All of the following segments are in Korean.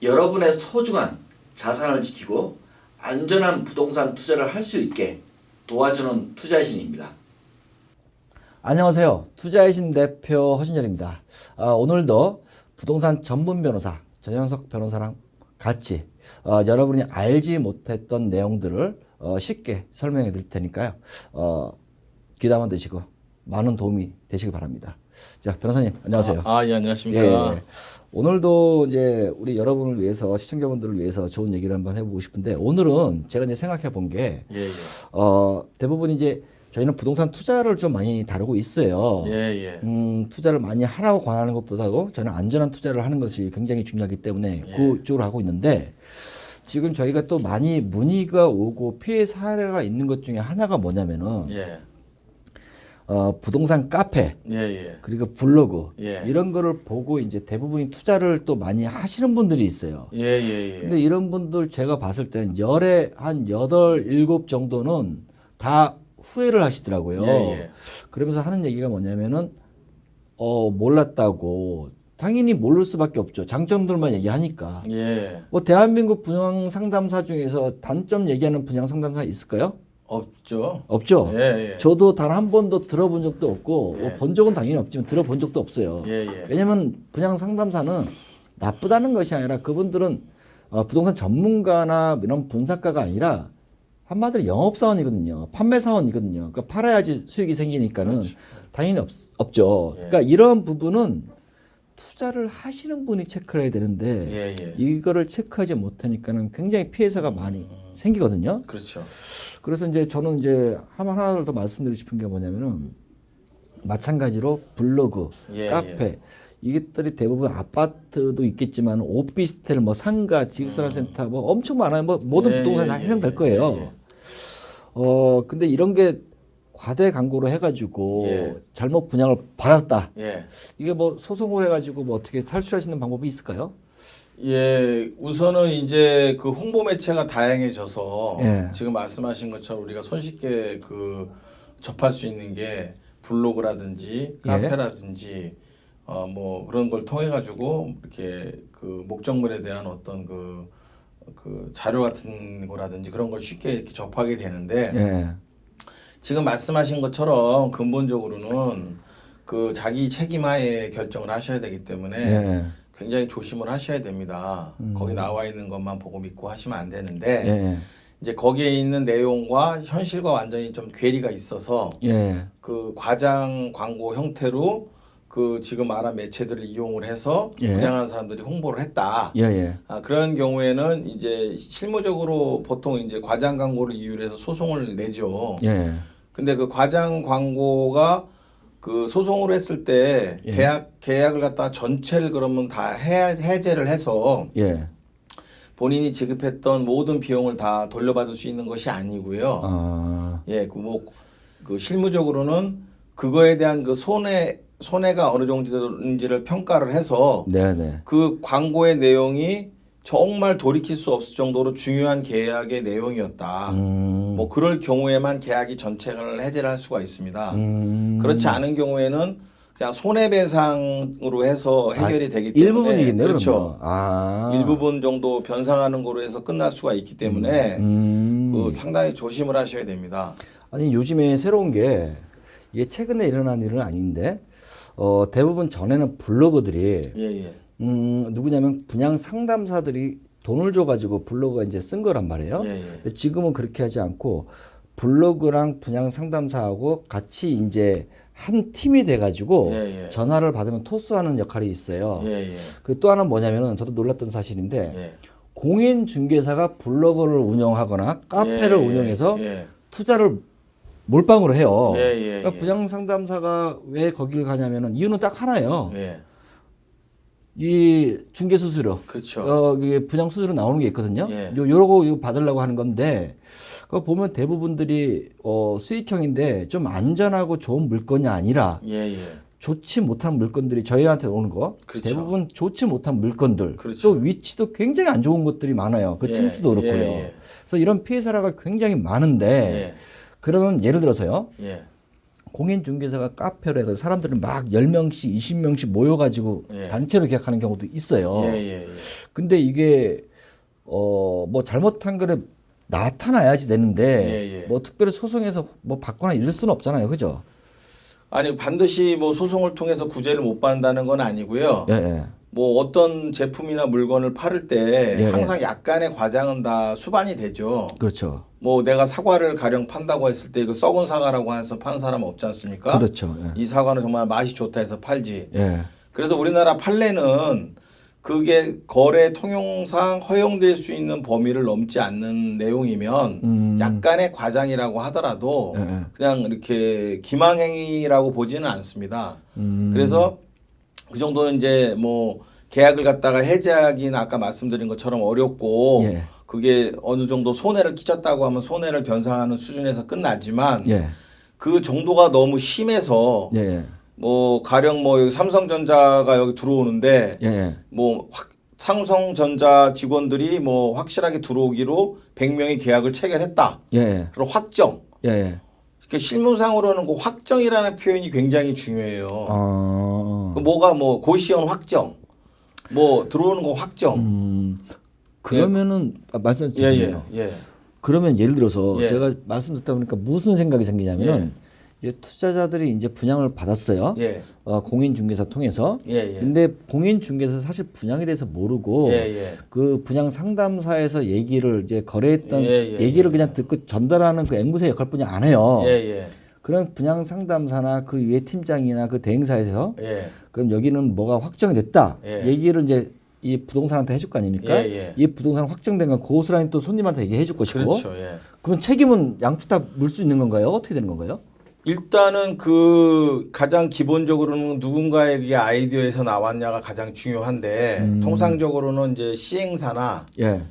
여러분의 소중한 자산을 지키고 안전한 부동산 투자를 할 수 있게 도와주는 투자의 신입니다. 안녕하세요. 투자의 신 대표 허신열입니다. 오늘도 부동산 전문 변호사 전현석 변호사랑 같이 여러분이 알지 못했던 내용들을 쉽게 설명해 드릴 테니까요. 귀담아 드시고 많은 도움이 되시기 바랍니다. 자, 변호사님 안녕하세요. 예, 안녕하십니까. 예. 오늘도 이제 우리 여러분을 위해서 시청자분들을 위해서 좋은 얘기를 한번 해보고 싶은데 오늘은 제가 이제 생각해 본 게 대부분 이제 저희는 부동산 투자를 좀 많이 다루고 있어요. 투자를 많이 하라고 권하는 것보다도 저는 안전한 투자를 하는 것이 굉장히 중요하기 때문에 그쪽으로 하고 있는데 지금 저희가 또 많이 문의가 오고 피해 사례가 있는 것 중에 하나가 뭐냐면은 부동산 카페 그리고 블로그 이런 거를 보고 이제 대부분이 투자를 또 많이 하시는 분들이 있어요. 근데 이런 분들 제가 봤을 때는 열에 한 8, 7 정도는 다 후회를 하시더라고요. 그러면서 하는 얘기가 뭐냐면은 몰랐다고. 당연히 모를 수밖에 없죠. 장점들만 얘기하니까. 뭐 대한민국 분양 상담사 중에서 단점 얘기하는 분양 상담사 있을까요? 없죠. 없죠. 저도 단 한 번도 들어본 적도 없고 본 적은 당연히 없지만 들어본 적도 없어요. 왜냐하면 분양 상담사는 나쁘다는 것이 아니라 그분들은 부동산 전문가나 이런 분석가가 아니라 한마디로 영업사원이거든요. 판매사원이거든요. 그러니까 팔아야지 수익이 생기니까는 당연히 없죠. 그러니까 이런 부분은 투자를 하시는 분이 체크를 해야 되는데 이거를 체크하지 못하니까는 굉장히 피해사가 많이 생기거든요. 그렇죠. 그래서 이제 저는 이제 하나를 더 말씀드리고 싶은 게 뭐냐면은 마찬가지로 블로그, 카페 이것들이 대부분 아파트도 있겠지만 오피스텔, 뭐 상가, 지식산업센터 뭐 엄청 많아요. 뭐 모든 부동산이 다 해당될 거예요. 근데 이런 게 과대 광고로 해가지고 잘못 분양을 받았다. 이게 뭐 소송을 해가지고 뭐 어떻게 탈출할 수 있는 방법이 있을까요? 우선은 이제 그 홍보 매체가 다양해져서 지금 말씀하신 것처럼 우리가 손쉽게 그 접할 수 있는 게 블로그라든지 카페라든지 뭐 그런 걸 통해 가지고 이렇게 그 목적물에 대한 어떤 그 자료 같은 거라든지 그런 걸 쉽게 이렇게 접하게 되는데 지금 말씀하신 것처럼 근본적으로는 그 자기 책임하에 결정을 하셔야 되기 때문에 굉장히 조심을 하셔야 됩니다. 거기 나와 있는 것만 보고 믿고 하시면 안 되는데 이제 거기에 있는 내용과 현실과 완전히 좀 괴리가 있어서 그 과장 광고 형태로 그 지금 말한 매체들을 이용을 해서 분양하는 사람들이 홍보를 했다. 그런 경우에는 이제 실무적으로 보통 이제 과장 광고를 이유로 해서 소송을 내죠. 근데 그 과장 광고가 그 소송으로 했을 때 계약을 갖다가 전체를 그러면 다 해제를 해서 본인이 지급했던 모든 비용을 다 돌려받을 수 있는 것이 아니고요. 그 실무적으로는 그거에 대한 그 손해가 어느 정도인지를 평가를 해서 그 광고의 내용이 정말 돌이킬 수 없을 정도로 중요한 계약의 내용이었다. 뭐 그럴 경우에만 계약이 전체를 해제를 할 수가 있습니다. 그렇지 않은 경우에는 그냥 손해배상으로 해서 해결이 되기 때문에 일부분이겠네요. 그렇죠. 일부분 정도 변상하는 거로 해서 끝날 수가 있기 때문에 그 상당히 조심을 하셔야 됩니다. 아니 요즘에 새로운 게 이게 최근에 일어난 일은 아닌데 대부분 전에는 블로거들이 누구냐면 분양 상담사들이 돈을 줘가지고 블로그가 이제 쓴 거란 말이에요. 지금은 그렇게 하지 않고 블로그랑 분양 상담사하고 같이 이제 한 팀이 돼가지고 전화를 받으면 토스하는 역할이 있어요. 그 또 하나 뭐냐면은 저도 놀랐던 사실인데 공인 중개사가 블로그를 운영하거나 카페를 운영해서 투자를 몰빵으로 해요. 그러니까 분양 상담사가 왜 거기를 가냐면은 이유는 딱 하나예요. 이 중개 수수료, 이게 분양 수수료 나오는 게 있거든요. 요러고 이거 받으려고 하는 건데, 그 보면 대부분들이 수익형인데 좀 안전하고 좋은 물건이 아니라 좋지 못한 물건들이 저희한테 오는 거, 대부분 좋지 못한 물건들, 또 위치도 굉장히 안 좋은 것들이 많아요. 그 층수도 그렇고요. 그래서 이런 피해 사례가 굉장히 많은데, 그러면 예를 들어서요. 공인중개사가 카페로 해서 사람들은 막 10명씩, 20명씩 모여가지고 예. 단체로 계약하는 경우도 있어요. 예. 근데 이게 뭐 잘못한 거를 나타나야지 되는데 뭐 특별히 소송해서 뭐 받거나 이럴 수는 없잖아요, 그죠? 아니 반드시 뭐 소송을 통해서 구제를 못 받는다는 건 아니고요. 예. 뭐 어떤 제품이나 물건을 팔을 때 예. 항상 약간의 과장은 다 수반이 되죠. 그렇죠. 뭐 내가 사과를 가령 판다고 했을 때 이거 썩은 사과라고 해서 파는 사람 없지 않습니까? 그렇죠. 예. 이 사과는 정말 맛이 좋다 해서 팔지. 예. 그래서 우리나라 판례는 그게 거래 통용상 허용될 수 있는 범위를 넘지 않는 내용이면 약간의 과장이라고 하더라도 그냥 이렇게 기망행위라고 보지는 않습니다. 그래서 그 정도는 이제 뭐 계약을 갖다가 해지하기는 아까 말씀드린 것처럼 어렵고 예. 그게 어느 정도 손해를 끼쳤다고 하면 손해를 변상하는 수준에서 끝나지만 예. 그 정도가 너무 심해서 예. 뭐 가령 뭐 여기 삼성전자가 여기 들어오는데 예. 뭐 삼성전자 직원들이 뭐 확실하게 들어오기로 100명이 계약을 체결했다. 예. 그리고 확정. 예. 그러니까 실무상으로는 그 확정이라는 표현이 굉장히 중요해요. 그 뭐가 뭐 고시원 확정, 뭐 들어오는 거 확정. 그러면은 말씀 주시네요. 예. 그러면 예를 들어서 예. 제가 말씀 듣다 보니까 무슨 생각이 생기냐면은 이제 투자자들이 이제 분양을 받았어요. 예. 공인중개사 통해서. 예. 근데 공인중개사 사실 분양에 대해서 모르고 그 분양 상담사에서 얘기를 이제 거래했던 얘기를 그냥 듣고 전달하는 그 앵무새 역할뿐이 안 해요. 그런 분양 상담사나 그 위에 팀장이나 그 대행사에서 그럼 여기는 뭐가 확정이 됐다. 얘기를 이제 이 부동산한테 해줄 거 아닙니까? 이 부동산 확정된 건 고스란히 또 손님한테 얘기해 줄 것이고. 그렇죠. 그럼 책임은 양쪽 다 물 수 있는 건가요? 어떻게 되는 건가요? 일단은 그 가장 기본적으로는 누군가의 그게 아이디어에서 나왔냐가 가장 중요한데 통상적으로는 이제 시행사나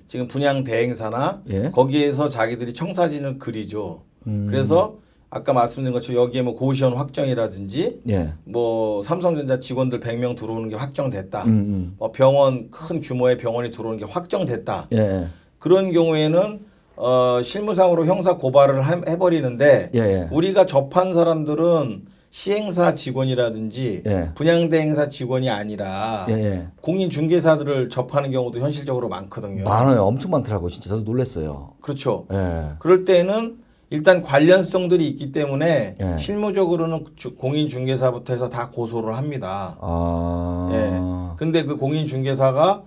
지금 분양 대행사나 거기에서 자기들이 청사진을 그리죠. 그래서 아까 말씀드린 것처럼 여기에 뭐 고시원 확정이라든지 뭐 삼성전자 직원들 100명 들어오는 게 확정됐다. 뭐 병원 큰 규모의 병원이 들어오는 게 확정됐다. 그런 경우에는 실무상으로 형사 고발을 해버리는데 우리가 접한 사람들은 시행사 직원이라든지 분양대행사 직원이 아니라 공인중개사들을 접하는 경우도 현실적으로 많거든요. 많아요. 엄청 많더라고요. 진짜 저도 놀랐어요. 그렇죠. 그럴 때는 일단 관련성들이 있기 때문에 실무적으로는 공인중개사부터 해서 다 고소를 합니다. 근데 그 공인중개사가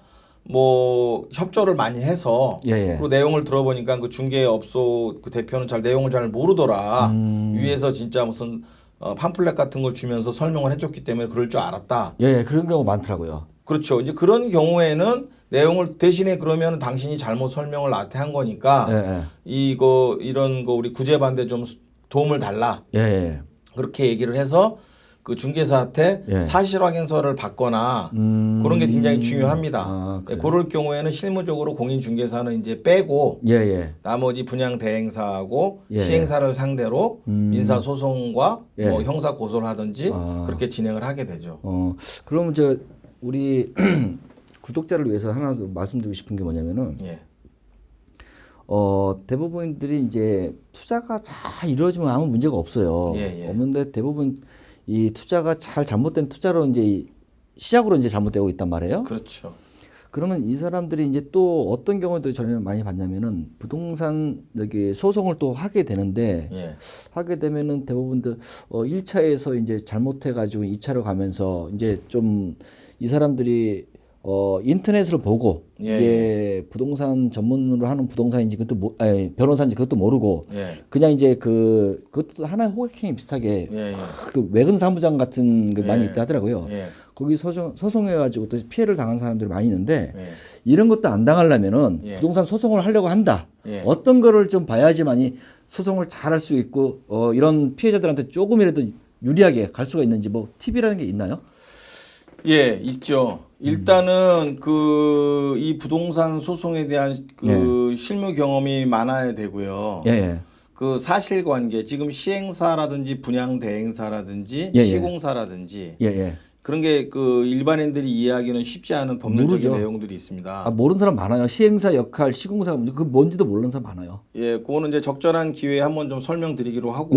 뭐 협조를 많이 해서 그리고 내용을 들어보니까 그 중개업소 그 대표는 내용을 잘 모르더라. 위에서 진짜 무슨 팜플렛 같은 걸 주면서 설명을 해줬기 때문에 그럴 줄 알았다. 그런 경우 많더라고요. 그렇죠. 이제 그런 경우에는 내용을 대신에 그러면 당신이 잘못 설명을 나한테 한 거니까 이런 거 우리 구제 반대 좀 도움을 달라. 그렇게 얘기를 해서 그 중개사한테 사실 확인서를 받거나 그런 게 굉장히 중요합니다. 그럴 경우에는 실무적으로 공인중개사는 이제 빼고 나머지 분양 대행사하고 시행사를 상대로 민사 소송과 뭐 형사 고소를 하든지 그렇게 진행을 하게 되죠. 그럼 우리 구독자를 위해서 하나 더 말씀드리고 싶은 게 뭐냐면은 대부분들이 이제 투자가 잘 이루어지면 아무 문제가 없어요. 없는데 대부분 이 투자가 잘못된 투자로 이제 시작으로 이제 잘못되고 있단 말이에요. 그렇죠. 그러면 이 사람들이 이제 또 어떤 경우도 저는 많이 봤냐면은 부동산 여기 소송을 또 하게 되는데 하게 되면은 대부분들 1차에서 이제 잘못해 가지고 2차로 가면서 이제 좀 이 사람들이 인터넷을 보고 이게 부동산 전문으로 하는 부동산인지 그것도 변호사인지 그것도 모르고 그냥 이제 그것도 하나의 호객행위 비슷하게 그 외근 사무장 같은 게 많이 있다 하더라고요. 거기 소송해가지고 또 피해를 당한 사람들이 많이 있는데 이런 것도 안 당하려면은 부동산 소송을 하려고 한다. 어떤 거를 좀 봐야지만이 소송을 잘 할 수 있고 이런 피해자들한테 조금이라도 유리하게 갈 수가 있는지 뭐 팁이라는 게 있나요? 있죠. 일단은 이 부동산 소송에 대한 실무 경험이 많아야 되고요. 그 사실관계 지금 시행사라든지 분양 대행사라든지 시공사라든지 그런 게 그 일반인들이 이해하기는 쉽지 않은 법률적인 내용들이 있습니다. 모르는 사람 많아요. 시행사 역할, 시공사 그 뭔지도 모르는 사람 많아요. 그거는 이제 적절한 기회에 한번 좀 설명드리기로 하고.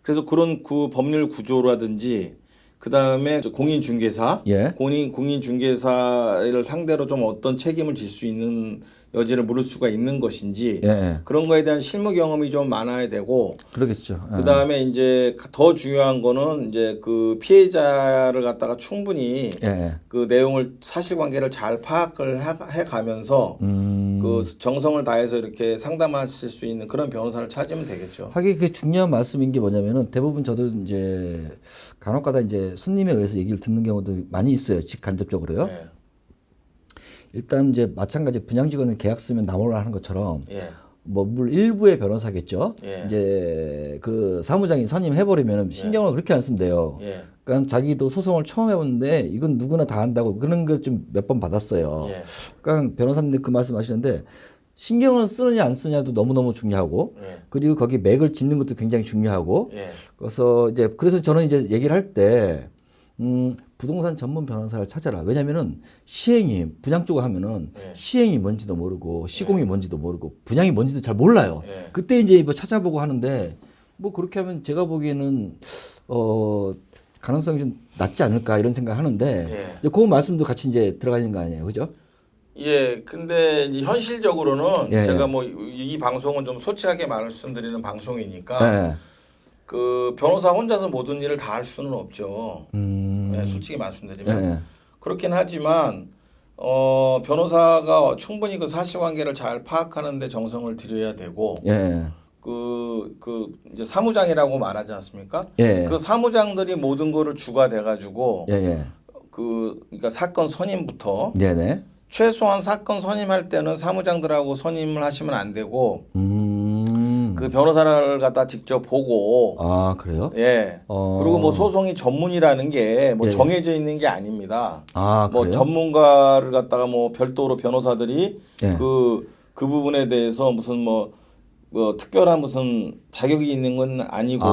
그래서 그런 그 법률 구조라든지 그 다음에 공인중개사, 예. 공인중개사를 상대로 좀 어떤 책임을 질 수 있는 여지를 물을 수가 있는 것인지 예. 그런 거에 대한 실무 경험이 좀 많아야 되고 그러겠죠. 그 다음에 이제 더 중요한 거는 이제 그 피해자를 갖다가 충분히 예. 그 내용을 사실관계를 잘 파악을 해가면서 그 정성을 다해서 이렇게 상담하실 수 있는 그런 변호사를 찾으면 되겠죠. 하긴 그 중요한 말씀인 게 뭐냐면은 대부분 저도 이제 간혹가다 이제 손님에 의해서 얘기를 듣는 경우도 많이 있어요. 직간접적으로요. 예. 일단 이제 마찬가지 분양직원은 계약 쓰면 나몰라 하는 것처럼 예. 뭐 물 일부의 변호사겠죠. 예. 이제 그 사무장이 선임해버리면 신경을 그렇게 안 쓴대요. 예. 그러니까 자기도 소송을 처음 해봤는데 이건 누구나 다 한다고 그런 거 좀 몇 번 받았어요. 예. 그러니까 변호사님들 그 말씀하시는데 신경을 쓰느냐 안 쓰느냐도 너무너무 중요하고 예. 그리고 거기 맥을 짚는 것도 굉장히 중요하고 예. 그래서 저는 이제 얘기를 할 때 부동산 전문 변호사를 찾아라. 왜냐면은 시행이 분양 쪽을 하면은 예. 시행이 뭔지도 모르고 시공이 뭔지도 모르고 분양이 뭔지도 잘 몰라요. 예. 그때 이제 뭐 찾아보고 하는데 뭐 그렇게 하면 제가 보기에는 가능성이 좀 낮지 않을까 이런 생각을 하는데 예. 그 말씀도 같이 이제 들어가 있는 거 아니에요, 그죠? 예, 근데 이제 현실적으로는 예. 제가 뭐 이 방송은 좀 솔직하게 말씀드리는 방송이니까 예. 그 변호사 혼자서 모든 일을 다 할 수는 없죠. 예, 솔직히 말씀드리면 예. 그렇긴 하지만 변호사가 충분히 그 사실관계를 잘 파악하는데 정성을 들여야 되고 예. 이제 사무장이라고 말하지 않습니까? 예. 그 사무장들이 모든 거를 주가 돼가지고 예. 예. 그러니까 사건 선임부터 네네. 최소한 사건 선임할 때는 사무장들하고 선임을 하시면 안 되고 그 변호사를 갖다 직접 보고 아, 그래요? 예. 그리고 뭐 소송이 전문이라는 게 뭐 예. 정해져 있는 게 아닙니다. 아, 뭐 그래요? 전문가를 갖다가 뭐 별도로 변호사들이 예. 그 부분에 대해서 무슨 뭐 특별한 무슨 자격이 있는 건 아니고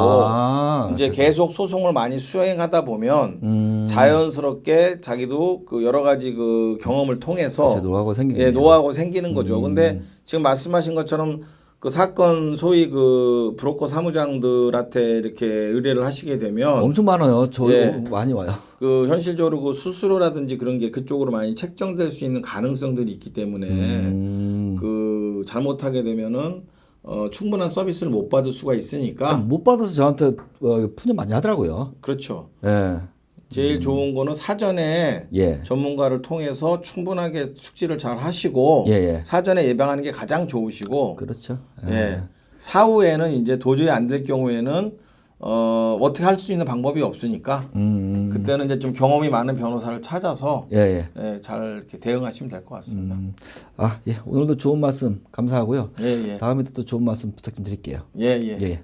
이제 계속 소송을 많이 수행하다 보면 자연스럽게 자기도 그 여러 가지 그 경험을 통해서 노하우가 생기는 예, 노하우가 생기는 거죠. 근데 지금 말씀하신 것처럼 그 사건 소위 그 브로커 사무장들한테 이렇게 의뢰를 하시게 되면 엄청 많아요. 저 예. 많이 와요. 그 현실적으로 그 수수료라든지 그런 게 그쪽으로 많이 책정될 수 있는 가능성들이 있기 때문에 그 잘못하게 되면은 충분한 서비스를 못 받을 수가 있으니까 못 받아서 저한테 푸념 많이 하더라고요. 그렇죠. 예. 제일 좋은 거는 사전에 예. 전문가를 통해서 충분하게 숙지를 잘 하시고 예. 사전에 예방하는 게 가장 좋으시고 그렇죠. 예. 사후에는 이제 도저히 안 될 경우에는 어떻게 할 수 있는 방법이 없으니까 그때는 이제 좀 경험이 많은 변호사를 찾아서 예. 예, 잘 이렇게 대응하시면 될 것 같습니다. 예. 오늘도 좋은 말씀 감사하고요. 예. 다음에도 또 좋은 말씀 부탁 좀 드릴게요. 예. 예.